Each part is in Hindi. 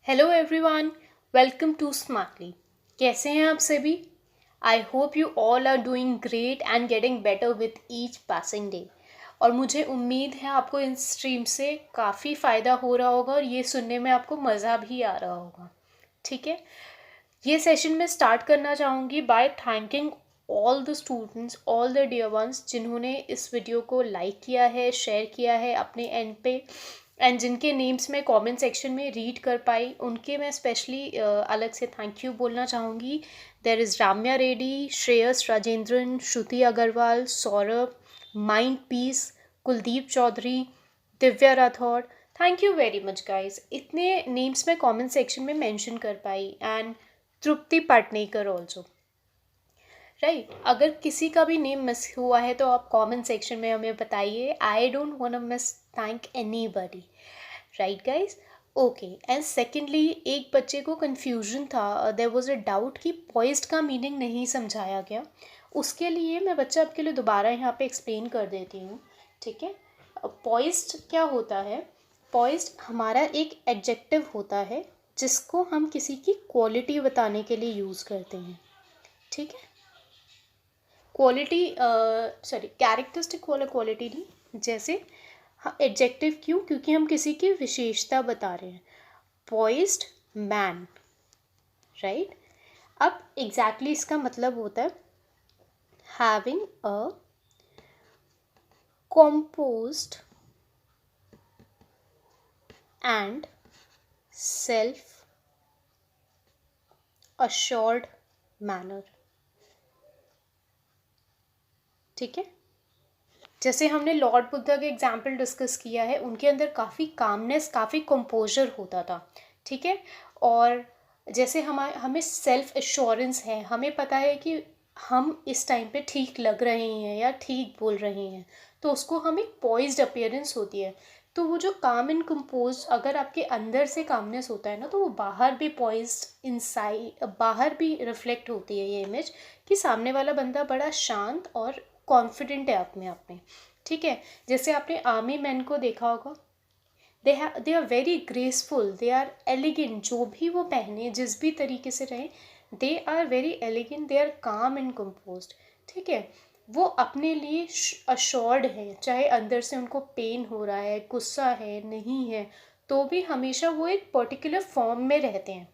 Hello everyone, welcome to Smartly. कैसे हैं आप सभी? I hope you all are doing great and getting better with each passing day. और मुझे उम्मीद है आपको इन स्ट्रीम से काफ़ी फ़ायदा हो रहा होगा और ये सुनने में आपको मज़ा भी आ रहा होगा। ठीक है, ये सेशन मैं स्टार्ट करना चाहूँगी by thanking all the students, all the dear ones जिन्होंने इस वीडियो को लाइक किया है, शेयर किया है अपने एंड पे, एंड जिनके नेम्स मैं कमेंट सेक्शन में रीड कर पाई उनके मैं स्पेशली अलग से थैंक यू बोलना चाहूँगी। There is Ramya Reddy, Shreyas Rajendran, Shruti Agarwal, Saurabh, mind peace, Kuldeep Chaudhary, Divya Rathore. Thank you very much guys, इतने नेम्स मैं कमेंट सेक्शन में मेंशन कर पाई। And Tripti Patnekar also, right. अगर किसी का भी नेम मिस हुआ है तो आप कमेंट सेक्शन में हमें बताइए। I don't want to miss thank anybody, right guys. Okay, and secondly एक बच्चे को कन्फ्यूजन था, देयर वाज अ डाउट कि पॉइज्ड का मीनिंग नहीं समझाया गया। उसके लिए मैं बच्चा आपके लिए दोबारा यहाँ पे एक्सप्लेन कर देती हूँ। ठीक है, पॉइज्ड क्या होता है? पॉइज्ड हमारा एक एडजेक्टिव होता है जिसको हम किसी की क्वालिटी बताने के लिए यूज़ करते हैं। ठीक है, क्वालिटी कैरेक्टरिस्टिक वाला क्वालिटी नहीं। जैसे हाँ, एडजेक्टिव क्यों? क्योंकि हम किसी की विशेषता बता रहे हैं। Poised man, right. अब एग्जैक्टली इसका मतलब होता है having a composed and self assured manner. ठीक है, जैसे हमने लॉर्ड बुद्धा के एग्जाम्पल डिस्कस किया है, उनके अंदर काफ़ी कामनेस, काफ़ी कंपोजर होता था। ठीक है, और जैसे हमें सेल्फ एश्योरेंस है, हमें पता है कि हम इस टाइम पे ठीक लग रहे हैं या ठीक बोल रहे हैं, तो उसको हमें पॉइज्ड अपीयरेंस होती है। तो वो जो काम एंड कंपोज, अगर आपके अंदर से कामनेस होता है ना, तो वो बाहर भी पॉइज्ड इनसाइड, बाहर भी रिफ्लेक्ट होती है ये इमेज कि सामने वाला बंदा बड़ा शांत और कॉन्फिडेंट है अपने आप में। ठीक है, जैसे आपने आर्मी मैन को देखा होगा, they are very graceful, they are elegant. जो भी वो पहने, जिस भी तरीके से रहे, they are very elegant, they are calm and composed. ठीक है, वो अपने लिए अश्योर्ड है, चाहे अंदर से उनको पेन हो रहा है, गुस्सा है, नहीं है, तो भी हमेशा वो एक पर्टिकुलर फॉर्म में रहते हैं,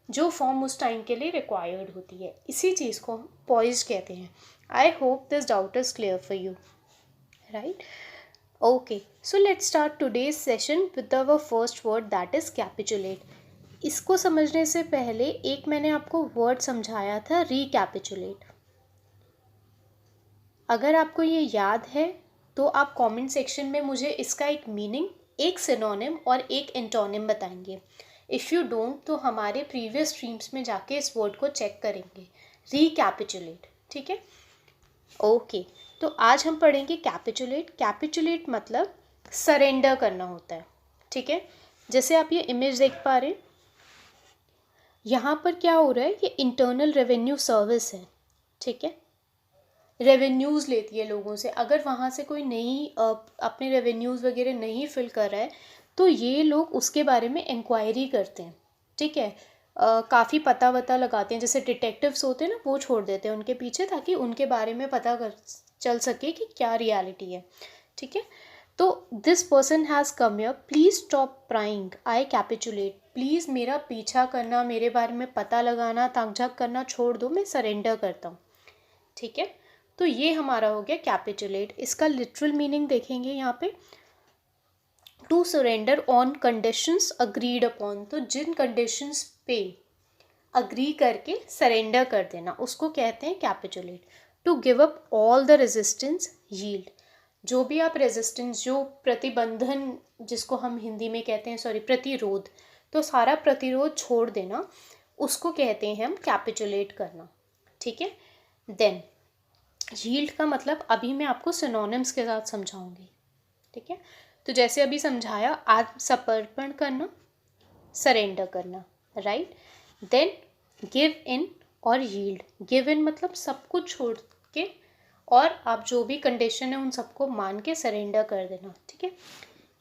जो फॉर्म उस टाइम के लिए रिक्वायर्ड होती है। इसी चीज़ को हम पॉइज्ड कहते हैं। I hope this doubt is clear for you, right? Okay, so let's start today's session with our first word, that is capitulate. इसको समझने से पहले एक मैंने आपको वर्ड समझाया था, रिकैपिचुलेट। अगर आपको ये याद है तो आप कमेंट सेक्शन में मुझे इसका एक मीनिंग, एक सिनोनिम और एक एंटोनिम बताएंगे। इफ़ यू डोंट तो हमारे प्रीवियस स्ट्रीम्स में जाके इस वर्ड को चेक करेंगे, रिकैपिचुलेट। ठीक है, ओके, तो आज हम पढ़ेंगे कैपिचुलेट। कैपिचुलेट मतलब सरेंडर करना होता है। ठीक है, जैसे आप ये इमेज देख पा रहे हैं, यहाँ पर क्या हो रहा है, ये इंटरनल रेवेन्यू सर्विस है। ठीक है, रेवेन्यूज़ लेती है लोगों से। अगर वहाँ से कोई नहीं अपने रेवेन्यूज़ वगैरह नहीं फिल कर रहा है तो ये लोग उसके बारे में इंक्वायरी करते हैं। ठीक है, काफ़ी पता वता लगाते हैं, जैसे डिटेक्टिव्स होते हैं ना, वो छोड़ देते हैं उनके पीछे ताकि उनके बारे में पता कर चल सके कि क्या रियलिटी है। ठीक है, तो this person has come here, please stop prying, I capitulate. Please मेरा पीछा करना, मेरे बारे में पता लगाना, ताक झाक करना छोड़ दो, मैं सरेंडर करता हूँ। ठीक है, तो ये हमारा हो गया कैपिचुलेट। इसका लिटरल मीनिंग देखेंगे यहाँ पे, to surrender on conditions agreed upon. तो जिन कंडीशंस पे अग्री करके सरेंडर कर देना, उसको कहते हैं capitulate. To give up all the resistance yield. जो भी आप रेजिस्टेंस, जो प्रतिबंधन जिसको हम हिंदी में कहते हैं, सॉरी प्रतिरोध, तो सारा प्रतिरोध छोड़ देना, उसको कहते हैं हम कैपिचुलेट करना। ठीक है, देन यील्ड का मतलब अभी मैं आपको सिनोनिम्स के साथ समझाऊंगी। ठीक है, तो जैसे अभी समझाया, आत्मसमर्पण करना, सरेंडर करना, राइट। देन गिव इन और यील्ड। गिव इन मतलब सब कुछ छोड़ के, और आप जो भी कंडीशन है उन सबको मान के सरेंडर कर देना। ठीक है,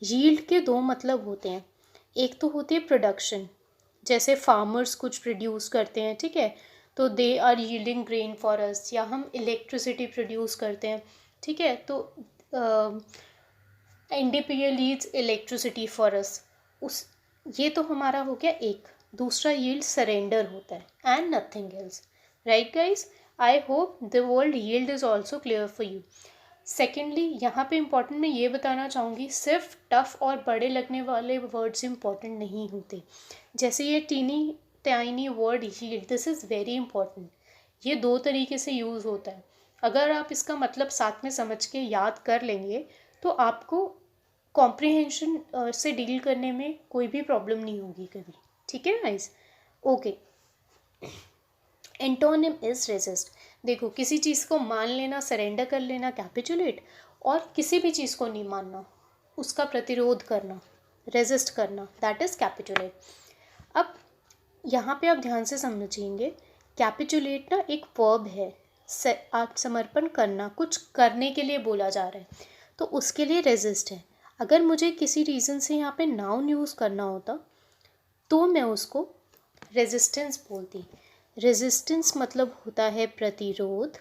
यील्ड के दो मतलब होते हैं, एक तो होती है प्रोडक्शन, जैसे फार्मर्स कुछ प्रोड्यूस करते हैं, ठीक है, तो they are yielding grain for us, या हम इलेक्ट्रिसिटी प्रोड्यूस करते हैं, ठीक है, तो NDPL leads electricity for us. उस ये तो हमारा हो गया एक। दूसरा यील्ड सरेंडर होता है and nothing else, right guys. I hope the word yield is also clear for you. Secondly यहाँ पे इम्पॉर्टेंट मैं ये बताना चाहूँगी, सिर्फ टफ और बड़े लगने वाले वर्ड्स इम्पॉर्टेंट नहीं होते। जैसे ये teeny tiny word yield, this is very important. ये दो तरीके से यूज़ होता है। अगर आप इसका मतलब साथ में समझ के याद कर लेंगे तो आपको कॉम्प्रिहेंशन से डील करने में कोई भी प्रॉब्लम नहीं होगी कभी, ठीक है guys. Okay, antonym is resist. देखो, किसी चीज़ को मान लेना, सरेंडर कर लेना, कैपिचुलेट, और किसी भी चीज़ को नहीं मानना, उसका प्रतिरोध करना, रेजिस्ट करना, दैट इज़ कैपिचुलेट। अब यहाँ पे आप ध्यान से समझेंगे, कैपिचुलेट ना एक वर्ब है, आत्मसमर्पण करना, कुछ करने के लिए बोला जा रहा है, तो उसके लिए रेजिस्ट है। अगर मुझे किसी रीज़न से यहाँ पे नाउन यूज़ करना होता तो मैं उसको रेजिस्टेंस बोलती। रेजिस्टेंस मतलब होता है प्रतिरोध,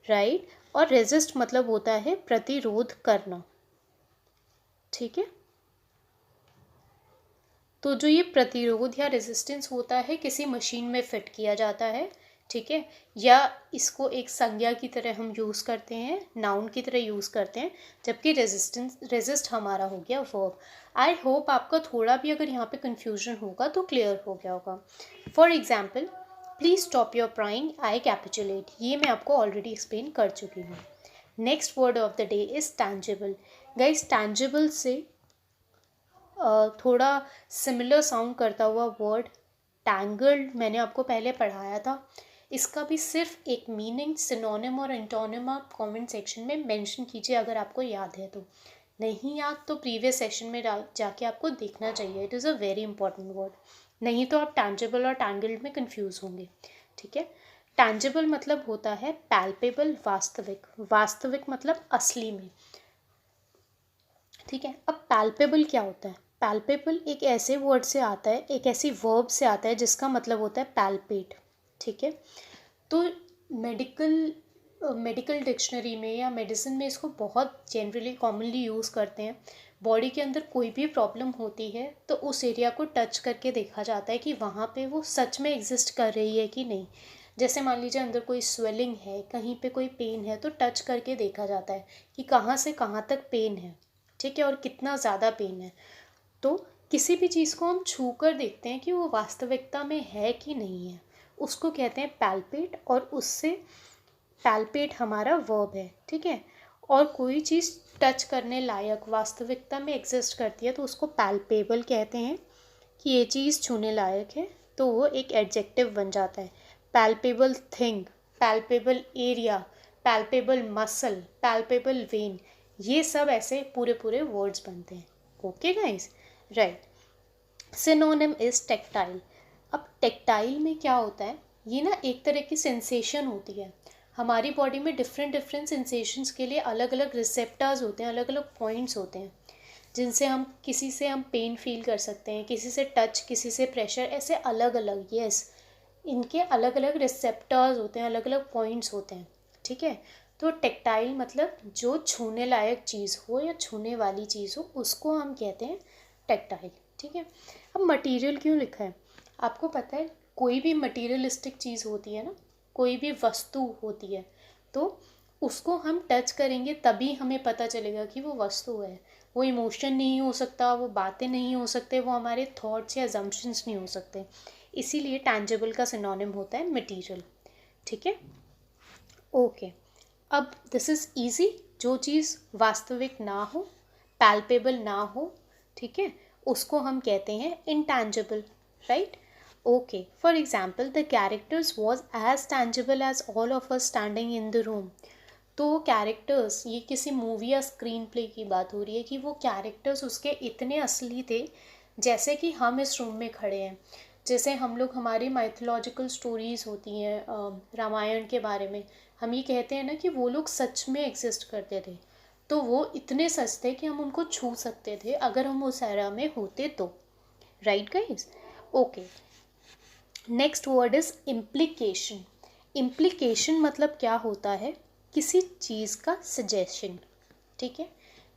राइट, और रेजिस्ट मतलब होता है प्रतिरोध करना, ठीक है। तो जो ये प्रतिरोध या रेजिस्टेंस होता है किसी मशीन में फिट किया जाता है, ठीक है, या इसको एक संज्ञा की तरह हम यूज़ करते हैं, नाउन की तरह यूज़ करते हैं, जबकि रेजिस्ट हमारा हो गया वर्ब। आई होप आपका थोड़ा भी अगर यहाँ पे कन्फ्यूजन होगा तो क्लियर हो गया होगा। For example, please stop your prying, I capitulate, ये मैं आपको ऑलरेडी एक्सप्लेन कर चुकी हूँ। Next word of the day is tangible. Guys, tangible से थोड़ा सिमिलर साउंड करता हुआ वर्ड टैंगल्ड मैंने आपको पहले पढ़ाया था। इसका भी सिर्फ एक मीनिंग, सिनोनिम और एंटोनिम आप कमेंट सेक्शन में मेंशन कीजिए अगर आपको याद है तो। नहीं याद तो प्रीवियस सेशन में जाके आपको देखना चाहिए, it is a very important word. नहीं तो आप टैंजिबल और टैंगल्ड में कंफ्यूज होंगे, ठीक है। टैंजिबल मतलब होता है पैल्पेबल, वास्तविक। वास्तविक मतलब असली में, ठीक है। अब पैल्पेबल क्या होता है? पैल्पेबल एक ऐसे वर्ड से आता है, एक ऐसी वर्ब से आता है जिसका मतलब होता है पैल्पेट, ठीक है। तो मेडिकल डिक्शनरी में या मेडिसिन में इसको बहुत जनरली कॉमनली यूज़ करते हैं। बॉडी के अंदर कोई भी प्रॉब्लम होती है तो उस एरिया को टच करके देखा जाता है कि वहाँ पे वो सच में एग्जिस्ट कर रही है कि नहीं। जैसे मान लीजिए अंदर कोई स्वेलिंग है, कहीं पे कोई पेन है, तो टच करके देखा जाता है कि कहाँ से कहाँ तक पेन है, ठीक है, और कितना ज़्यादा पेन है। तो किसी भी चीज़ को हम छू कर देखते हैं कि वो वास्तविकता में है कि नहीं है, उसको कहते हैं पैल्पेट, और उससे पैल्पेट हमारा वर्ब है, ठीक है। और कोई चीज़ टच करने लायक वास्तविकता में एग्जिस्ट करती है तो उसको पैल्पेबल कहते हैं कि ये चीज़ छूने लायक है, तो वो एक एडजेक्टिव बन जाता है। Palpable thing, palpable area, palpable muscle, palpable when, ये सब ऐसे पूरे पूरे वर्ड्स बनते हैं। Okay guys, right. Synonym is tactile. अब टेक्टाइल में क्या होता है, ये ना एक तरह की सेंसेशन होती है। हमारी बॉडी में डिफरेंट सेंसेशंस के लिए अलग अलग रिसेप्टर्स होते हैं, अलग अलग पॉइंट्स होते हैं, जिनसे हम किसी से हम पेन फील कर सकते हैं, किसी से टच, किसी से प्रेशर, ऐसे अलग अलग, यस, इनके अलग अलग रिसेप्टर्स होते हैं, अलग अलग पॉइंट्स होते हैं, ठीक है। तो टेक्टाइल मतलब जो छूने लायक चीज़ हो या छूने वाली चीज़ हो, उसको हम कहते हैं टेक्टाइल, ठीक है। अब मटेरियल क्यों लिखा है? आपको पता है कोई भी मटेरियलिस्टिक चीज़ होती है ना, कोई भी वस्तु होती है, तो उसको हम टच करेंगे तभी हमें पता चलेगा कि वो वस्तु है। वो इमोशन नहीं हो सकता, वो बातें नहीं हो सकते, वो हमारे थॉट्स या अजम्पशंस नहीं हो सकते। इसीलिए टैंजिबल का सिनोनिम होता है मटेरियल, ठीक है। ओके, अब दिस इज़ ईजी। जो चीज़ वास्तविक ना हो, पैल्पेबल ना हो, ठीक है, उसको हम कहते हैं intangible, right. Okay, for example the characters was as tangible as all of us standing in the room. तो कैरेक्टर्स, ये किसी मूवी या स्क्रीन प्ले की बात हो रही है कि वो कैरेक्टर्स उसके इतने असली थे जैसे कि हम इस रूम में खड़े हैं। जैसे हम लोग, हमारी माइथोलॉजिकल स्टोरीज़ होती हैं रामायण के बारे में, हम ये कहते हैं ना कि वो लोग सच में एग्जिस्ट करते थे, तो वो इतने सच थे कि हम उनको छू सकते थे अगर हम उस एरा में होते तो, right guys? Okay, next word is implication. Implication मतलब क्या होता है? किसी चीज़ का सजेशन. ठीक है.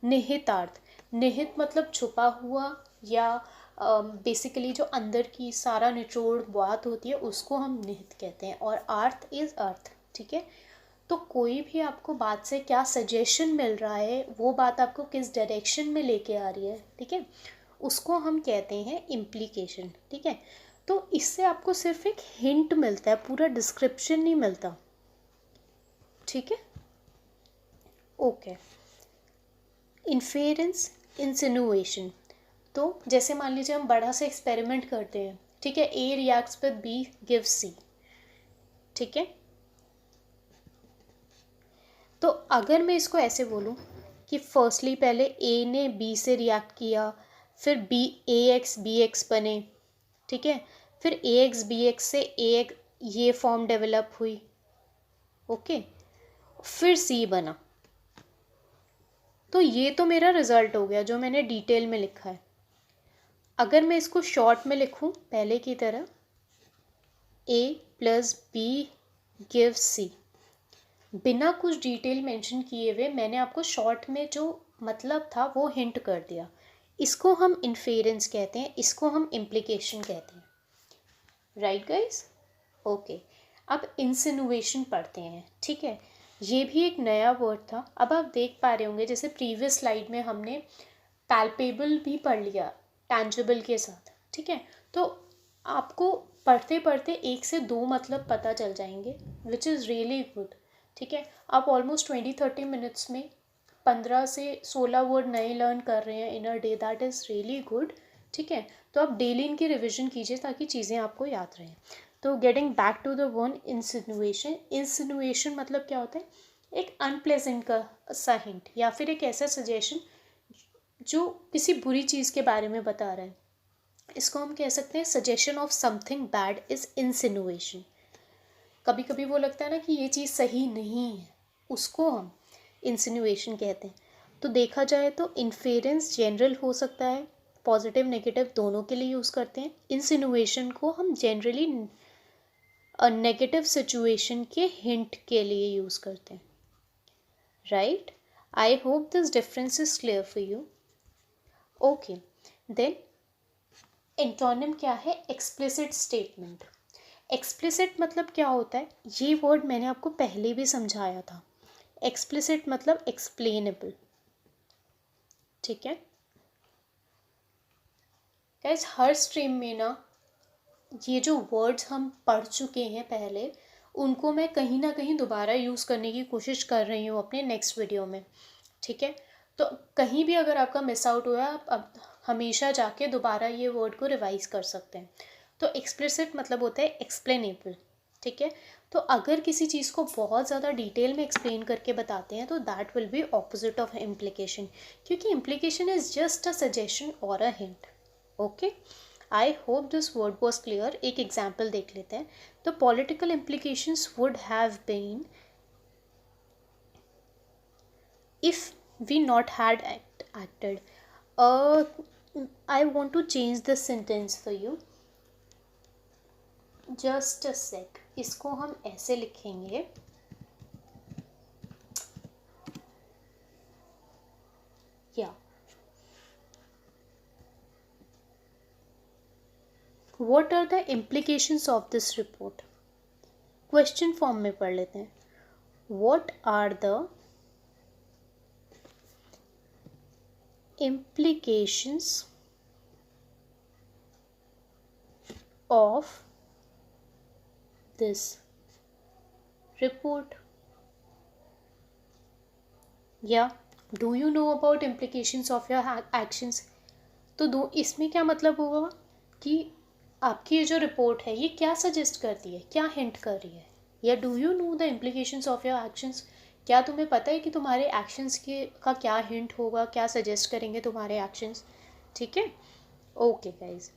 निहितार्थ. निहित मतलब छुपा हुआ या बेसिकली जो अंदर की सारा निचोड़ बात होती है उसको हम निहित कहते हैं, और अर्थ इज अर्थ. ठीक है. तो कोई भी आपको बात से क्या सजेशन मिल रहा है, वो बात आपको किस डायरेक्शन में लेके आ रही है, ठीक है, उसको हम कहते हैं इम्प्लीकेशन. ठीक है. तो इससे आपको सिर्फ एक हिंट मिलता है, पूरा डिस्क्रिप्शन नहीं मिलता. ठीक है. ओके. इन्फेरेंस, इंसिनुएशन. तो जैसे मान लीजिए हम बड़ा सा एक्सपेरिमेंट करते हैं. ठीक है. A reacts with B gives C. ठीक है. तो अगर मैं इसको ऐसे बोलूँ कि फर्स्टली पहले ए ने बी से रिएक्ट किया, फिर बी ए एक्स बी एक्स बने. ठीक है. फिर ए एक्स बी एक्स से ए ये फॉर्म डेवलप हुई. ओके. फिर सी बना. तो ये तो मेरा रिजल्ट हो गया जो मैंने डिटेल में लिखा है. अगर मैं इसको शॉर्ट में लिखूं पहले की तरह, ए प्लस बी गिव सी, बिना कुछ डिटेल मेंशन किए हुए मैंने आपको शॉर्ट में जो मतलब था वो हिंट कर दिया. इसको हम इन्फेरेंस कहते हैं, इसको हम इम्प्लीकेशन कहते हैं. Right guys? ओके. अब इंसिनुएशन पढ़ते हैं. ठीक है. ये भी एक नया वर्ड था. अब आप देख पा रहे होंगे जैसे प्रीवियस स्लाइड में हमने पैल्पेबल भी पढ़ लिया टैंजिबल के साथ. ठीक है. तो आपको पढ़ते पढ़ते 1 से 2 मतलब पता चल जाएंगे, विच इज़ रियली गुड. ठीक है. आप ऑलमोस्ट 20-30 मिनट्स में 15 से 16 वर्ड नए लर्न कर रहे हैं in a day. That is really good. ठीक है. तो आप डेली इनकी रिविजन कीजिए ताकि चीज़ें आपको याद रहें. तो getting back to the one, insinuation. Insinuation मतलब क्या होता है? एक अनप्लेजेंट का सा हिंट या फिर एक ऐसा सजेशन जो किसी बुरी चीज़ के बारे में बता रहा है. इसको हम कह सकते हैं suggestion of something bad is insinuation. कभी कभी वो लगता है ना कि ये चीज़ सही नहीं है, उसको हम इंसिनुएशन कहते हैं. तो देखा जाए तो इन्फेरेंस जनरल हो सकता है, पॉजिटिव नेगेटिव दोनों के लिए यूज़ करते हैं. इंसिनुएशन को हम जनरली नेगेटिव सिचुएशन के हिंट के लिए यूज़ करते हैं. Right? I hope this difference is clear for you. Okay. Then antonym क्या है? Explicit statement. एक्सप्लिसिट मतलब क्या होता है? ये वर्ड मैंने आपको पहले भी समझाया था. एक्सप्लिसिट मतलब एक्सप्लेनेबल. ठीक है. गाइस हर स्ट्रीम में ना ये जो वर्ड्स हम पढ़ चुके हैं पहले, उनको मैं कहीं ना कहीं दोबारा यूज़ करने की कोशिश कर रही हूँ अपने नेक्स्ट वीडियो में. ठीक है. तो कहीं भी अगर आपका मिस आउट हुआ, आप अब हमेशा जाके दोबारा ये वर्ड को रिवाइज कर सकते हैं. तो एक्सप्लिसिट मतलब होता है एक्सप्लेनेबल. ठीक है. तो अगर किसी चीज़ को बहुत ज़्यादा डिटेल में एक्सप्लेन करके बताते हैं तो that will be opposite of implication, क्योंकि implication is just a suggestion और a hint. Okay. I hope this word was clear. एक एग्जाम्पल देख लेते हैं. तो political implications would have been if we not had acted. I want to change the sentence for you. Just a sec. इसको हम ऐसे लिखेंगे. Yeah. What are the implications of this report? Question form में पढ़ लेते हैं. What are the implications of this report? या do you know about implications of your actions? तो दो इसमें क्या मतलब होगा कि आपकी ये जो रिपोर्ट है ये क्या सजेस्ट करती है, क्या हिंट कर रही है. या do you know the implications of your actions? क्या तुम्हें पता है कि तुम्हारे एक्शंस के का क्या हिंट होगा, क्या सजेस्ट करेंगे तुम्हारे एक्शंस. ठीक है. Okay guys,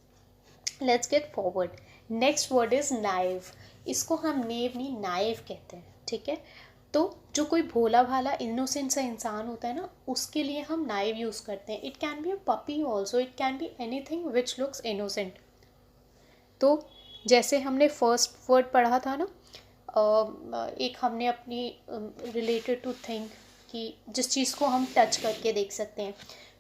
let's get forward. Next word is naive. इसको हम नेव नहीं नाइव कहते हैं. ठीक है. तो जो कोई भोला भाला इनोसेंट सा इंसान होता है ना, उसके लिए हम नाइव यूज़ करते हैं. It can be a puppy also, it can be any thing which looks innocent. तो जैसे हमने फर्स्ट वर्ड पढ़ा था ना, एक हमने अपनी रिलेटेड टू थिंक कि जिस चीज़ को हम टच करके देख सकते हैं.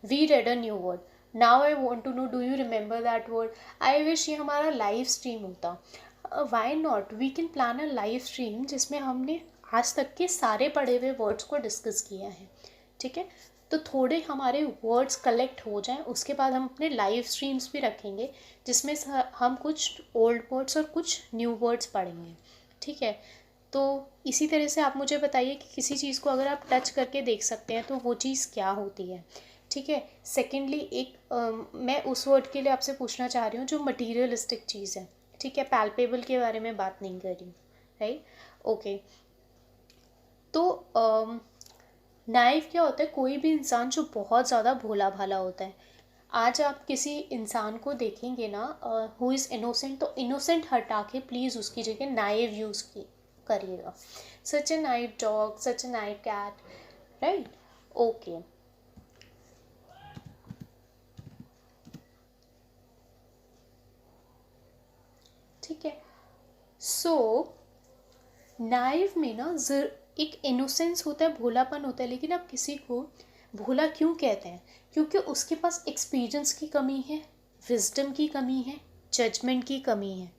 We read a new word. Now I want to know, do you remember that word? I wish ये हमारा लाइव स्ट्रीम होता. Why not, we can plan a live stream जिसमें हमने आज तक के सारे पढ़े हुए वर्ड्स को डिस्कस किया है. ठीक है, तो थोड़े हमारे वर्ड्स कलेक्ट हो जाएं, उसके बाद हम अपने लाइव स्ट्रीम्स भी रखेंगे जिसमें हम कुछ ओल्ड वर्ड्स और कुछ न्यू वर्ड्स पढ़ेंगे. ठीक है, तो इसी तरह से आप मुझे बताइए कि किसी चीज़ को अगर आप टच करके देख सकते हैं तो वो चीज़ क्या होती है. ठीक है. सेकेंडली, मैं उस वर्ड के लिए आपसे पूछना चाह रही हूँ जो मटीरियलिस्टिक चीज़ है. ठीक है, पैल्पेबल के बारे में बात नहीं कर रही हूँ. Right, okay. तो नाइव क्या होता है? कोई भी इंसान जो बहुत ज़्यादा भोला भाला होता है. आज आप किसी इंसान को देखेंगे ना हु इज़ इनोसेंट, तो इनोसेंट हटा के प्लीज़ उसकी जगह नाइव यूज़ की करिएगा. सच ए नाइव डॉग, सच ए नाइव कैट. Right, okay. ठीक है, सो नाइव में ना एक इनोसेंस होता है, भोलापन होता है. लेकिन आप किसी को भोला क्यों कहते हैं? क्योंकि उसके पास एक्सपीरियंस की कमी है, विजडम की कमी है, जजमेंट की कमी है.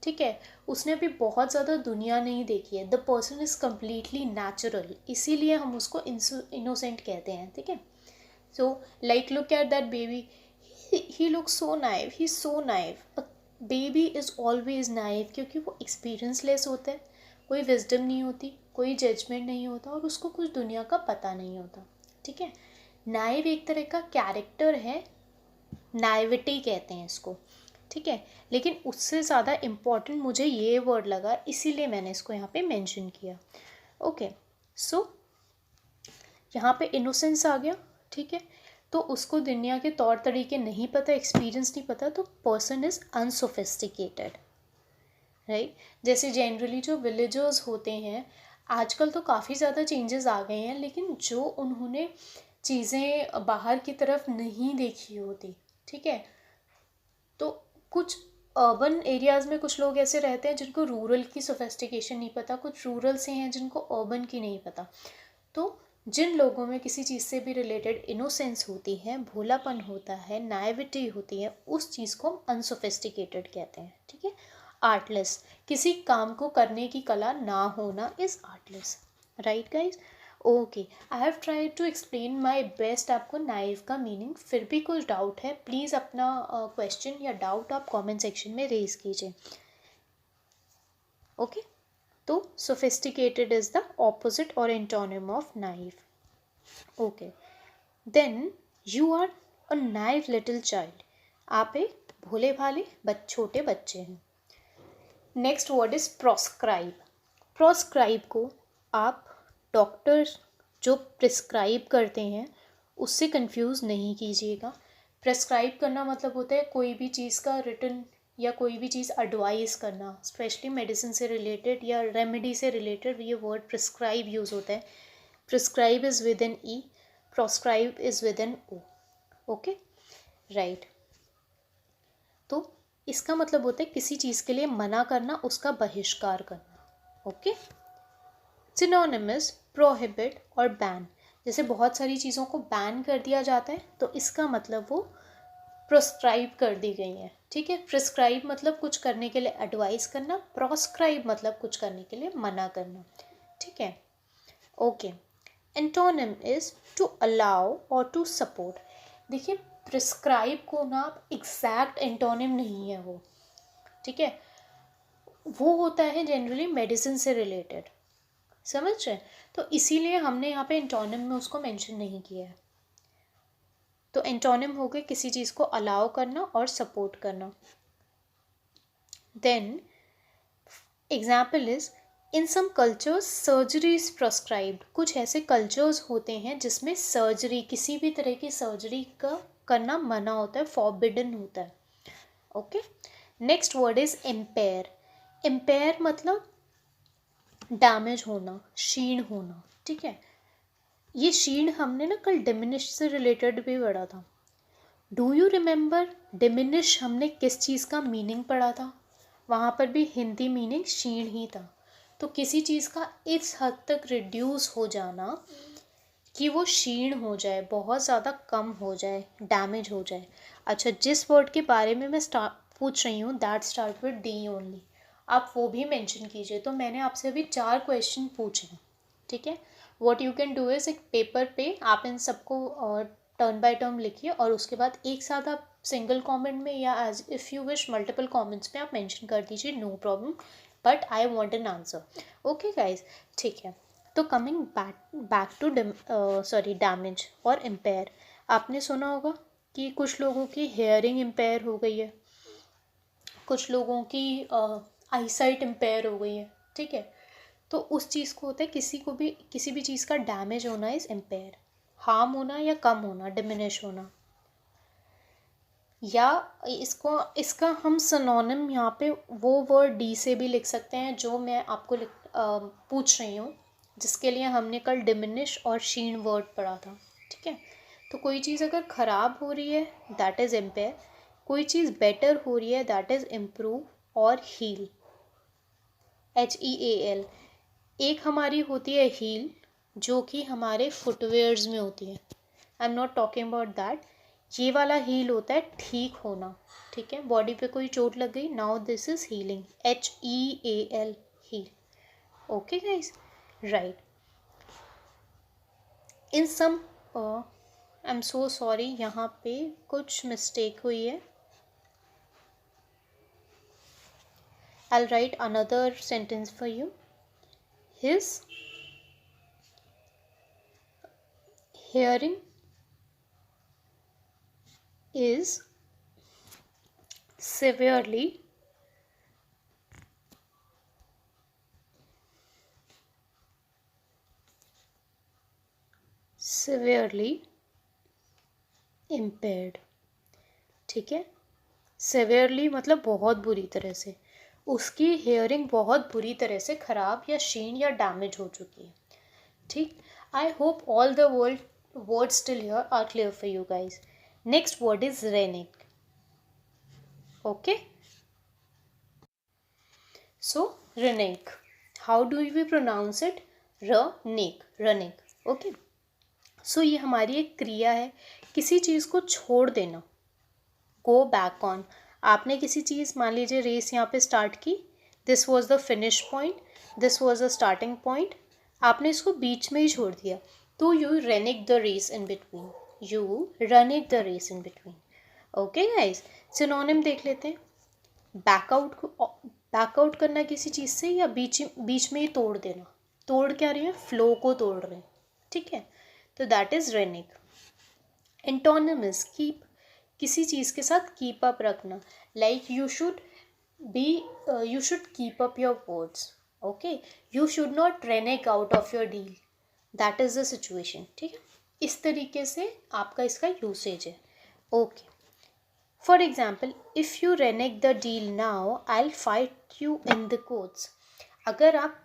ठीक है, उसने अभी बहुत ज़्यादा दुनिया नहीं देखी है. The person is completely natural, इसीलिए हम उसको इनोसेंट कहते हैं. ठीक है, so like look at that baby, he look so naive, he is so naive. Baby is always naive क्योंकि वो एक्सपीरियंस लेस होता है, कोई विजडम नहीं होती, कोई जजमेंट नहीं होता और उसको कुछ दुनिया का पता नहीं होता. ठीक है, नाइव एक तरह का कैरेक्टर है, नाइविटी कहते हैं इसको. ठीक है, लेकिन उससे ज़्यादा इम्पॉर्टेंट मुझे ये वर्ड लगा, इसीलिए मैंने इसको यहाँ पे मेंशन किया. ओके, सो यहाँ पे इनोसेंस आ गया. ठीक है, तो उसको दुनिया के तौर तरीके नहीं पता, एक्सपीरियंस नहीं पता, तो पर्सन इज़ अनसोफिस्टिकेटेड. राइट, जैसे जनरली जो विलेजर्स होते हैं, आजकल तो काफ़ी ज़्यादा चेंजेस आ गए हैं, लेकिन जो उन्होंने चीज़ें बाहर की तरफ नहीं देखी होती. ठीक है, तो कुछ अर्बन एरियाज़ में कुछ लोग ऐसे रहते हैं जिनको रूरल की सोफेस्टिकेशन नहीं पता, कुछ रूरल से हैं जिनको अर्बन की नहीं पता. तो जिन लोगों में किसी चीज़ से भी रिलेटेड इनोसेंस होती है, भोलापन होता है, नाइविटी होती है, उस चीज़ को हम अनसोफिस्टिकेटेड कहते हैं. ठीक है, आर्टलेस, किसी काम को करने की कला ना होना is artless. Right guys, okay. I have tried to explain my best आपको नाइव का मीनिंग. फिर भी कुछ डाउट है, प्लीज़ अपना क्वेश्चन या डाउट आप कमेंट सेक्शन में रेज कीजिए. ओके, तो sophisticated is the opposite or antonym of naive. Okay, then you are a naive little child. आप एक भोले भाले छोटे बच्चे हैं. Next word is proscribe. Proscribe को आप डॉक्टर जो प्रिस्क्राइब करते हैं उससे कंफ्यूज नहीं कीजिएगा. प्रिस्क्राइब करना मतलब होता है कोई भी चीज़ का रिटन या कोई भी चीज़ एडवाइस करना, स्पेशली मेडिसिन से रिलेटेड या रेमेडी से रिलेटेड ये वर्ड प्रिस्क्राइब यूज़ होता है. Prescribe is with an E, proscribe is with an O. Okay, right. तो इसका मतलब होता है किसी चीज़ के लिए मना करना, उसका बहिष्कार करना. ओके, सिनोनिमस प्रोहिबिट और बैन. जैसे बहुत सारी चीज़ों को बैन कर दिया जाता है तो इसका मतलब वो प्रोस्क्राइब कर दी गई है. ठीक है, प्रिस्क्राइब मतलब कुछ करने के लिए एडवाइस करना, प्रोस्क्राइब मतलब कुछ करने के लिए मना करना. ठीक है, okay. Antonym is to allow और टू सपोर्ट. देखिए, प्रिस्क्राइब को ना आप एग्जैक्ट एंटोनिम नहीं है वो. ठीक है, वो होता है जनरली मेडिसिन से रिलेटेड, समझ रहे. तो इसीलिए हमने यहाँ पे एंटोनिम में उसको मेंशन नहीं किया है. तो एंटोनिम हो गए किसी चीज़ को अलाउ करना और सपोर्ट करना. Then example is in some cultures surgery is proscribed. कुछ ऐसे कल्चर्स होते हैं जिसमें सर्जरी, किसी भी तरह की सर्जरी का करना मना होता है, फॉरबिडन होता है. Okay, next word is empire. Empire मतलब डैमेज होना, क्षीण होना, ठीक है। ये क्षीण हमने ना कल डिमिनिश से रिलेटेड भी पढ़ा था। डू यू रिमेंबर डिमिनिश हमने किस चीज़ का मीनिंग पढ़ा था? वहाँ पर भी हिंदी मीनिंग क्षीण ही था। तो किसी चीज़ का इस हद तक रिड्यूस हो जाना कि वो क्षीण हो जाए, बहुत ज़्यादा कम हो जाए, डैमेज हो जाए। अच्छा, जिस वर्ड के बारे में मैं पूछ रही हूँ that start with D only, आप वो भी मेंशन कीजिए। तो मैंने आपसे अभी 4 क्वेश्चन पूछे हैं, ठीक है। What you can do is, एक पेपर पे आप इन सबको टर्न बाय टर्न लिखिए और उसके बाद एक साथ आप सिंगल कमेंट में या as if you wish multiple comments में आप मेंशन कर दीजिए, no problem, but I want an answer. Okay guys, ठीक है। तो कमिंग बैक टू डैमेज और इम्पेयर, आपने सुना होगा कि कुछ लोगों की हेयरिंग इम्पेयर हो गई है, कुछ लोगों की आईसाइट इम्पेयर हो गई है, ठीक है। तो उस चीज़ को होता है, किसी भी चीज़ का डैमेज होना इज़ इम्पेयर, हार्म होना या कम होना, डिमिनिश होना। या इसका हम सिनोनिम यहाँ पे वो वर्ड डी से भी लिख सकते हैं जो मैं आपको पूछ रही हूँ, जिसके लिए हमने कल डिमिनिश और क्षीण वर्ड पढ़ा था, ठीक है। तो कोई चीज़ अगर ख़राब हो रही है दैट इज़ इम्पेयर, कोई चीज़ बेटर हो रही है दैट इज़ इम्प्रूव और हील, HEAL। एक हमारी होती है हील जो कि हमारे फुटवेयर्स में होती है, I am not talking about that. ये वाला हील होता है ठीक होना, ठीक है। बॉडी पे कोई चोट लग गई, now this is healing, HEAL, heal. Okay guys, right. In some I am so sorry, यहाँ पे कुछ मिस्टेक हुई है। I'll write another sentence for you. His hearing is severely impaired, ठीक है। severely मतलब बहुत बुरी तरह से, उसकी हेयरिंग बहुत बुरी तरह से ख़राब या क्षीण या डैमेज हो चुकी है, ठीक। I hope all the words still here are clear for you guys. Next word is renic. Okay, so renic, how do we pronounce it? renic. Okay, so ये हमारी एक क्रिया है, किसी चीज़ को छोड़ देना, गो बैक ऑन। आपने किसी चीज़, मान लीजिए रेस यहाँ पे स्टार्ट की, this was the finish point, this was the starting point, आपने इसको बीच में ही छोड़ दिया, तो you renege the race in between, okay guys. Synonym देख लेते हैं। बैकआउट करना किसी चीज़ से, या बीच में ही तोड़ देना, तोड़ क्या रहे हैं, फ्लो को तोड़ रहे हैं, ठीक है। तो that is renege. Antonym is keep, किसी चीज़ के साथ कीप अप रखना, like you should keep up your words, okay. You should not renege out of your deal, that is the situation, ठीक है। इस तरीके से आपका इसका यूसेज है, okay. For example, if you renege the deal now I will fight you in the courts, अगर आप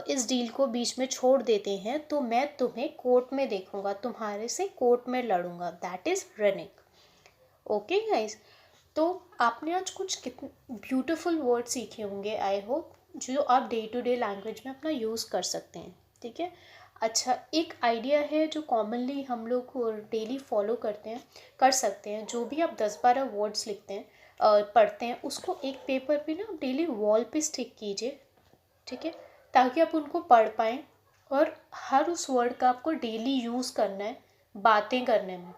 इस डील को बीच में छोड़ देते हैं तो मैं तुम्हें कोर्ट में देखूंगा, तुम्हारे से कोर्ट में लड़ूंगा, दैट इज़ रनिक, ओके गाइज। तो आपने आज कुछ कितने ब्यूटीफुल वर्ड सीखे होंगे, आई होप, जो आप डे टू डे लैंग्वेज में अपना यूज़ कर सकते हैं, ठीक है। अच्छा, एक आइडिया है जो कॉमनली हम लोग डेली फॉलो कर सकते हैं, जो भी आप 10-12 वर्ड्स लिखते हैं, पढ़ते हैं, उसको एक पेपर पे ना डेली वॉल पे स्टिक कीजिए, ठीक है, ताकि आप उनको पढ़ पाएँ, और हर उस वर्ड का आपको डेली यूज़ करना है बातें करने में,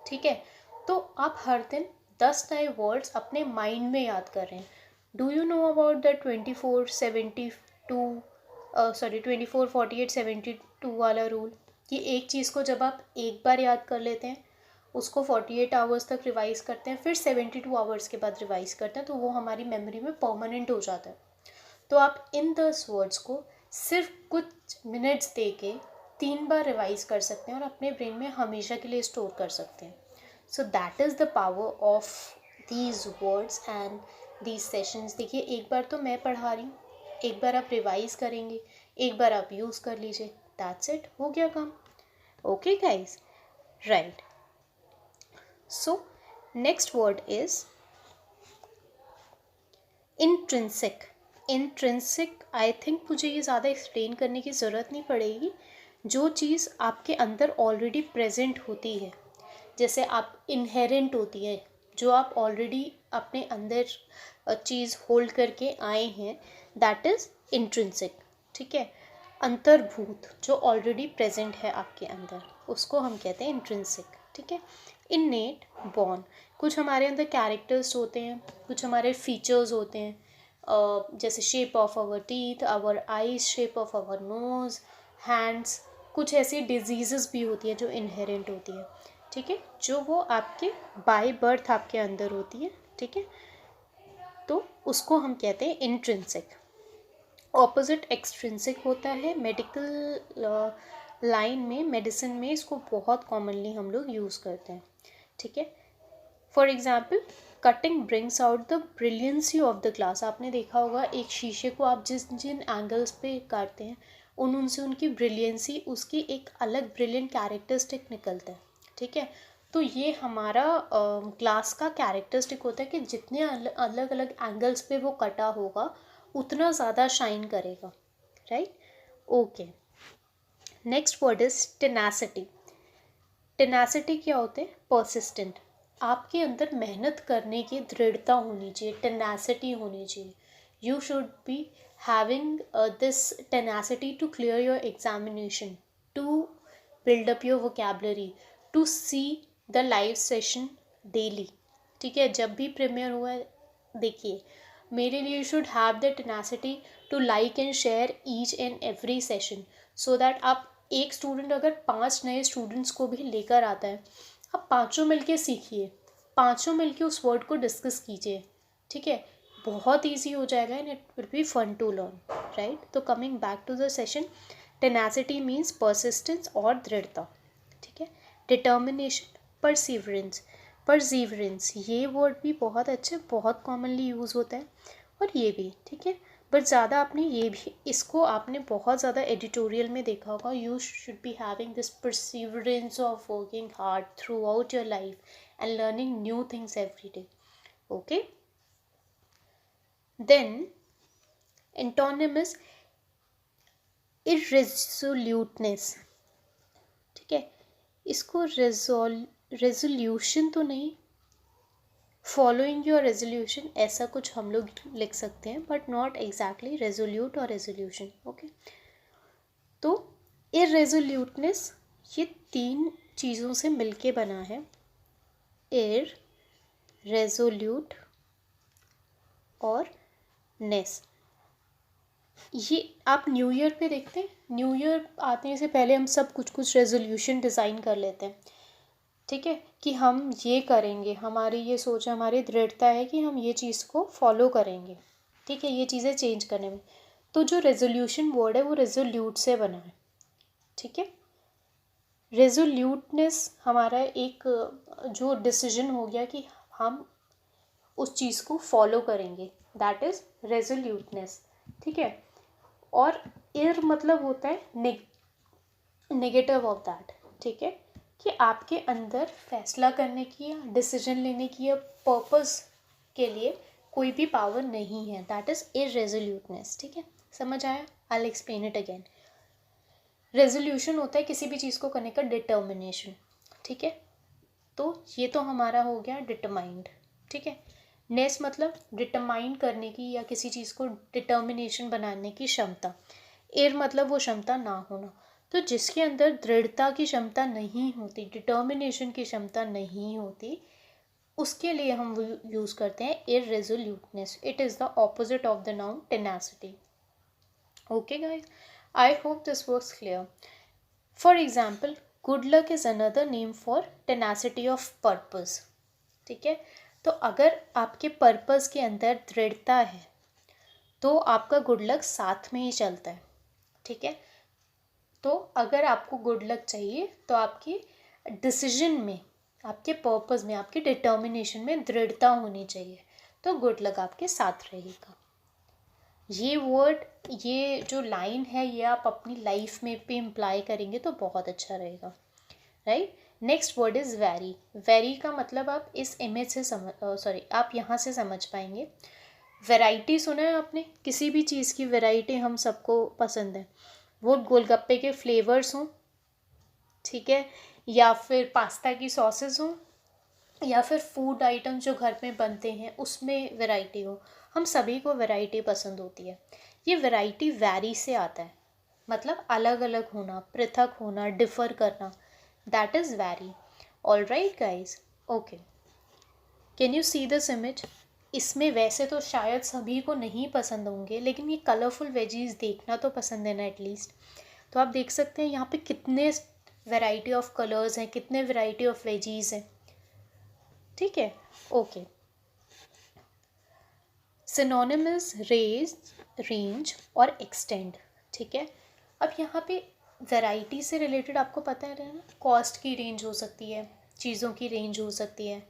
ठीक है। तो आप हर दिन 10 नए वर्ड्स अपने माइंड में याद कर रहे हैं। Do you know about the 24-48-72 वाला रूल, कि एक चीज़ को जब आप एक बार याद कर लेते हैं, उसको 48 आवर्स तक रिवाइज़ करते हैं, फिर 72 आवर्स के बाद रिवाइज़ करते हैं, तो वो हमारी मेमोरी में परमानेंट हो जाता है। तो आप इन 10 वर्ड्स को सिर्फ कुछ मिनट्स दे के 3 बार रिवाइज़ कर सकते हैं और अपने ब्रेन में हमेशा के लिए स्टोर कर सकते हैं। So that is the power of these words and these sessions. देखिए, एक बार तो मैं पढ़ा रही हूँ, एक बार आप रिवाइज करेंगे, एक बार आप यूज़ कर लीजिए, दैट्स इट, हो गया काम। Okay guys, right. So next word is intrinsic. Intrinsic, I think मुझे ये ज़्यादा एक्सप्लेन करने की ज़रूरत नहीं पड़ेगी। जो चीज़ आपके अंदर ऑलरेडी प्रेजेंट होती है, जैसे आप इनहेरेंट होती है, जो आप ऑलरेडी अपने अंदर चीज़ होल्ड करके आए हैं, दैट इज़ इंट्रिंसिक। ठीक है, अंतर्भूत, जो ऑलरेडी प्रेजेंट है आपके अंदर, उसको हम कहते हैं इंट्रिंसिक। ठीक है, इननेट, बॉर्न, कुछ हमारे अंदर कैरेक्टर्स होते हैं, कुछ हमारे फीचर्स होते हैं, जैसे shape of our teeth, our eyes, shape of our nose, hands. कुछ ऐसी डिजीज़ भी होती है जो इनहेरेंट होती है। ठीक है, जो वो आपके बाय बर्थ आपके अंदर होती है। ठीक है, तो उसको हम कहते हैं इंट्रिंसिक। ऑपोजिट एक्सट्रिंसिक होता है। मेडिकल लाइन में, मेडिसिन में इसको बहुत कॉमनली हम लोग यूज़ करते हैं। ठीक है, for example, cutting brings out the brilliancy of the glass. आपने देखा होगा एक शीशे को आप जिन एंगल्स पे काटते हैं, उनसे उनकी ब्रिलियंसी, उसकी एक अलग ब्रिलियंट कैरेक्टरिस्टिक निकलता है। ठीक है, तो ये हमारा ग्लास का कैरेक्टरिस्टिक होता है कि जितने अलग अलग एंगल्स पे वो कटा होगा उतना ज़्यादा शाइन करेगा। Right, okay. Next word is tenacity. Tenacity क्या होते हैं? परसिस्टेंट। आपके अंदर मेहनत करने की दृढ़ता होनी चाहिए, टेनासिटी होनी चाहिए। You should be having this tenacity to clear your examination, to build up your vocabulary, to see the live session daily. ठीक है, जब भी प्रीमियर हुआ देखिए, मेरे लिए you should have the tenacity to like and share each and every session, so that आप एक स्टूडेंट अगर 5 नए स्टूडेंट्स को भी लेकर आता है, आप पाँचों मिलके सीखिए, पाँचों मिलके उस वर्ड को डिस्कस कीजिए। ठीक है, बहुत ईजी हो जाएगा and it will be fun to learn. Right, तो coming back to the session, tenacity means persistence और दृढ़ता। ठीक है, डिटर्मिनेशन, परसीवरेंस। परसीवरेंस, ये वर्ड भी बहुत अच्छे, बहुत कॉमनली यूज़ होता है, और ये भी। ठीक है, बट ज़्यादा आपने ये भी, इसको आपने बहुत ज़्यादा एडिटोरियल में देखा होगा। You should be having this perseverance of working hard through out your life and learning new things every day. Okay, then antonym is irresoluteness। ठीक है, इसको रेजोल्यूशन तो नहीं, फॉलोइंग योर रेजोल्यूशन, ऐसा कुछ हम लोग लिख सकते हैं, बट नॉट एग्जैक्टली रेजोल्यूट और रेजोल्यूशन। ओके, तो इरेजोल्यूटनेस ये 3 चीज़ों से मिलके बना है, रेजोल्यूट और नेस। ये आप न्यू ईयर पे देखते हैं, न्यू ईयर आने से पहले हम सब कुछ रेजोल्यूशन डिज़ाइन कर लेते हैं। ठीक है, कि हम ये करेंगे, हमारी ये सोच है, हमारी दृढ़ता है कि हम ये चीज़ को फॉलो करेंगे। ठीक है, ये चीज़ें चेंज करने में। तो जो रेजोल्यूशन वर्ड है वो रेजोल्यूट से बना है। ठीक है, रेजोल्यूटनेस हमारा एक जो डिसीजन हो गया कि हम उस चीज़ को फॉलो करेंगे, दैट इज़ रेजोल्यूटनेस। ठीक है, और इर मतलब होता है नेगेटिव ऑफ दैट। ठीक है, कि आपके अंदर फैसला करने की या डिसीजन लेने की या पर्पस के लिए कोई भी पावर नहीं है, दैट इज़ इरेजोल्यूटनेस। ठीक है, समझ आया? I will explain it again. Resolution होता है किसी भी चीज़ को करने का डिटर्मिनेशन। ठीक है, तो ये तो हमारा हो गया डिटरमाइंड। ठीक है, नेस मतलब डिटरमाइन करने की या किसी चीज़ को डिटर्मिनेशन बनाने की क्षमता। एर मतलब वो क्षमता ना होना। तो जिसके अंदर दृढ़ता की क्षमता नहीं होती, डिटर्मिनेशन की क्षमता नहीं होती, उसके लिए हम यूज़ करते हैं irresoluteness. It is the opposite of the noun tenacity. Okay guys, I hope this works clear. For example, good luck is another name for tenacity of purpose. ठीक है, तो अगर आपके पर्पस के अंदर दृढ़ता है तो आपका गुड लक साथ में ही चलता है। ठीक है, तो अगर आपको गुड लक चाहिए तो आपकी डिसीजन में, आपके पर्पस में, आपके डिटर्मिनेशन में दृढ़ता होनी चाहिए, तो गुड लक आपके साथ रहेगा। ये वर्ड, ये जो लाइन है, ये आप अपनी लाइफ में भी इम्प्लाई करेंगे तो बहुत अच्छा रहेगा, right. Next word is very. Very का मतलब आप इस इमेज से आप यहाँ से समझ पाएंगे। वैरायटी सुना है आपने, किसी भी चीज़ की वैरायटी हम सबको पसंद है, वो गोलगप्पे के फ्लेवर्स हों, ठीक है, या फिर पास्ता की सॉसेस हों, या फिर फूड आइटम जो घर में बनते हैं उसमें वैरायटी हो, हम सभी को वैरायटी पसंद होती है। ये वैरायटी वैरी से आता है, मतलब अलग अलग होना, पृथक होना, डिफ़र करना, that is vary. All right guys, okay, can you see this image. इसमें वैसे तो शायद सभी को नहीं पसंद होंगे, लेकिन ये कलरफुल वेजीज देखना तो पसंद है ना एटलीस्ट। तो आप देख सकते हैं यहाँ पे कितने वैरायटी ऑफ कलर्स हैं, कितने वैरायटी ऑफ वेजीज हैं, ठीक है, okay. Synonym is rage, range और एक्सटेंड, ठीक है। अब यहाँ पे वैरायटी से रिलेटेड आपको पता है ना, कॉस्ट की रेंज हो सकती है, चीज़ों की रेंज हो सकती है।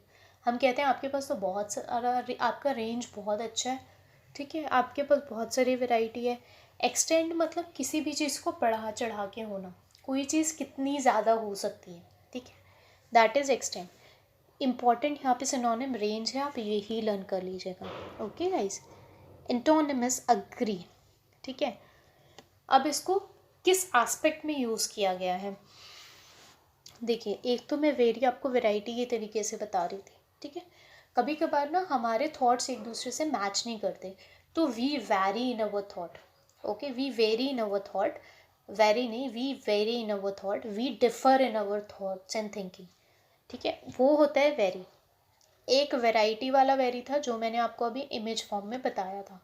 हम कहते हैं आपके पास तो बहुत सारा, आपका रेंज बहुत अच्छा है, ठीक है, आपके पास बहुत सारी वैरायटी है। एक्सटेंड मतलब किसी भी चीज़ को बढ़ा चढ़ा के होना, कोई चीज़ कितनी ज़्यादा हो सकती है, ठीक है, दैट इज़ एक्सटेंड। इम्पॉर्टेंट यहाँ पे सिनोनिम रेंज है, आप यही लर्न कर लीजिएगा, okay guys. Antonym is agree, ठीक है। अब इसको किस एस्पेक्ट में यूज़ किया गया है, देखिए, एक तो मैं वेरी आपको वैरायटी के तरीके से बता रही थी, ठीक है। कभी कभार ना हमारे थॉट्स एक दूसरे से मैच नहीं करते, तो we vary in our thought, okay, we vary in our thought, vary नहीं, we vary in our thought, we differ in our thoughts and thinking, ठीक है, वो होता है वेरी। एक वैरायटी वाला वेरी था जो मैंने आपको अभी इमेज फॉर्म में बताया था,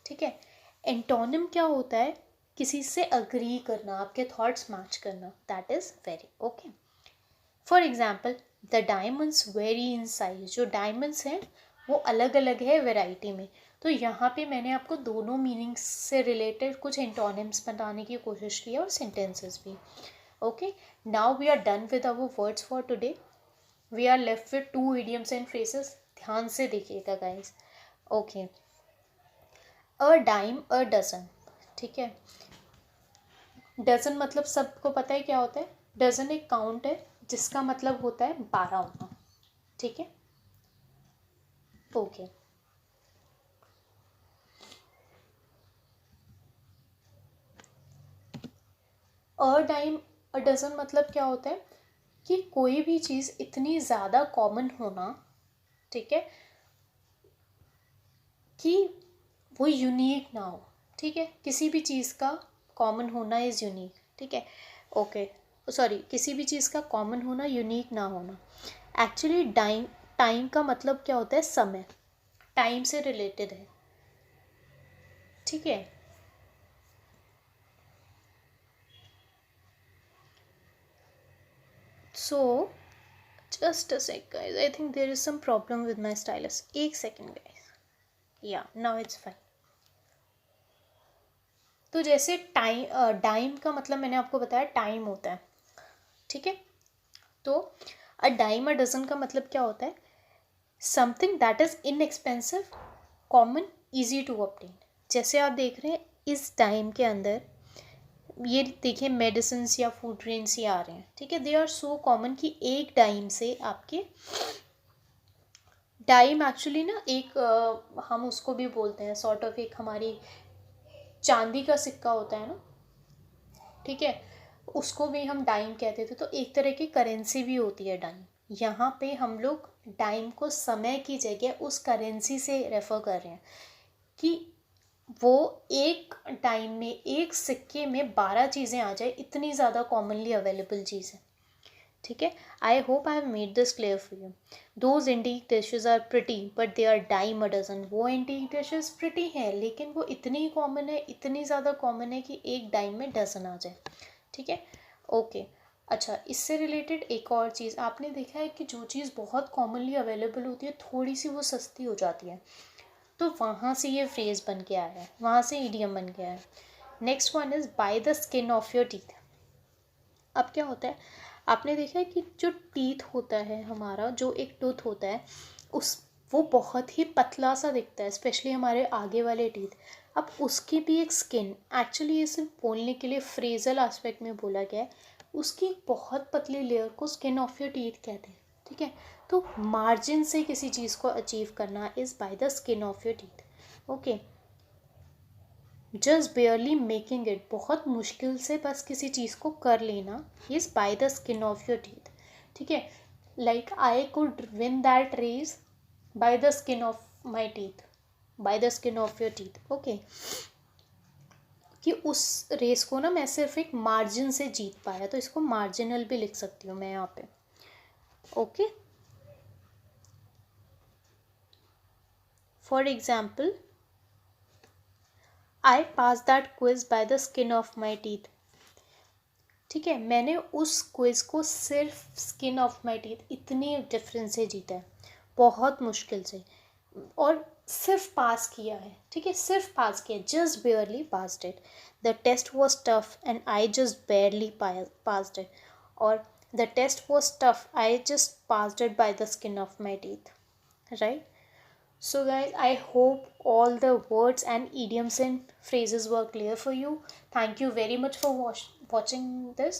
ठीक है। एंटोनिम क्या होता है, किसी से अग्री करना, आपके थॉट्स मैच करना, that is very, okay. For example, the diamonds very in size, जो डायमंड्स हैं वो अलग अलग है वैरायटी में। तो यहाँ पे मैंने आपको दोनों मीनिंग्स से रिलेटेड कुछ एंटोनिम्स बताने की कोशिश की है और सेंटेंसेस भी, okay. Now we are done with our words for today, we are left with 2 idioms and phrases। ध्यान से देखिएगा guys, okay. A dime, a dozen, ठीक है। डजन मतलब सबको पता है क्या होता है, डजन एक काउंट है जिसका मतलब होता है 12 होना, ठीक है, okay. A dime, a dozen मतलब क्या होता है कि कोई भी चीज़ इतनी ज़्यादा कॉमन होना, ठीक है, कि वो यूनिक ना हो, ठीक है, किसी भी चीज़ का कॉमन होना इज़ यूनिक, ठीक है, ओके, सॉरी, किसी भी चीज़ का कॉमन होना, यूनिक ना होना। एक्चुअली टाइम, टाइम का मतलब क्या होता है, समय, टाइम से रिलेटेड है, ठीक है। So just a sec guys, I think there is some problem with my stylus, एक second guys, yeah now it's fine. तो जैसे टाइम, डाइम का मतलब मैंने आपको बताया टाइम होता है, ठीक है। तो अ डाइम अ डजन का मतलब क्या होता है, something that is inexpensive, common, easy to obtain. जैसे आप देख रहे हैं इस टाइम के अंदर, ये देखिए मेडिसिन या फूड ग्रेन्स ये आ रहे हैं, ठीक है, दे आर सो कॉमन कि एक डाइम से आपके, डाइम एक्चुअली ना एक हम उसको भी बोलते हैं सॉर्ट ऑफ, एक हमारी चांदी का सिक्का होता है ना, ठीक है, उसको भी हम डाइम कहते थे, तो एक तरह की करेंसी भी होती है डाइम। यहाँ पे हम लोग डाइम को समय की जगह उस करेंसी से रेफर कर रहे हैं कि वो एक टाइम में, एक सिक्के में 12 चीज़ें आ जाए, इतनी ज़्यादा कॉमनली अवेलेबल चीज़ है, ठीक है। I hope I have made this clear for you. Those antique dishes are pretty but they are dime a dozen, वो एंटीक डिशेज प्रिटी हैं लेकिन वो इतनी कॉमन है, इतनी ज़्यादा कॉमन है कि एक डाइम में डजन आ जाए, ठीक है, ओके। अच्छा, इससे रिलेटेड एक और चीज़ आपने देखा है कि जो चीज़ बहुत कॉमनली अवेलेबल होती है, थोड़ी सी वो सस्ती हो जाती है, तो वहाँ से ये फ्रेज़ बन के आया है, वहाँ से ईडियम बन गया है। Next one is by the skin of your teeth. अब क्या होता है, आपने देखा है कि जो टीथ होता है हमारा, जो एक टूथ होता है, उस वो बहुत ही पतला सा दिखता है, स्पेशली हमारे आगे वाले टीथ। अब उसकी भी एक स्किन, एक्चुअली ये सिर्फ बोलने के लिए फ्रेजल एस्पेक्ट में बोला गया है, उसकी एक बहुत पतली लेयर को स्किन ऑफ योर टीथ कहते हैं, ठीक है। तो मार्जिन से किसी चीज़ को अचीव करना is by the skin of your teeth, okay. Just barely making it, बहुत मुश्किल से बस किसी चीज़ को कर लेना, is by the skin of your teeth, ठीक है। Like I could win that race by the skin of my teeth, by the skin of your teeth, okay. कि उस रेस को ना मैं सिर्फ एक मार्जिन से जीत पाया, तो इसको मार्जिनल भी लिख सकती हूँ मैं यहाँ पे, okay. For example, I pass that quiz bye the skin of my teeth, ठीक है। मैंने उस क्विज को सिर्फ स्किन ऑफ माई टीथ इतनी डिफरेंस से जीता है, बहुत मुश्किल से, और सिर्फ पास किया है, ठीक है, सिर्फ पास किया, just barely passed it. The test was tough and I just barely passed it, और the test was tough, I just passed it by the skin of my teeth, right? So guys, I hope all the words and idioms and phrases were clear for you. Thank you very much for watching this.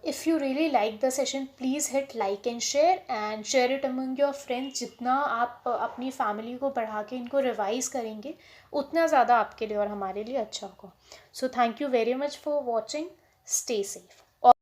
If you really like the session, please hit like and share it among your friends. जितना आप अपनी फैमिली को बढ़ा के इनको रिवाइज करेंगे, उतना ज़्यादा आपके लिए और हमारे लिए अच्छा होगा. So thank you very much for watching. Stay safe.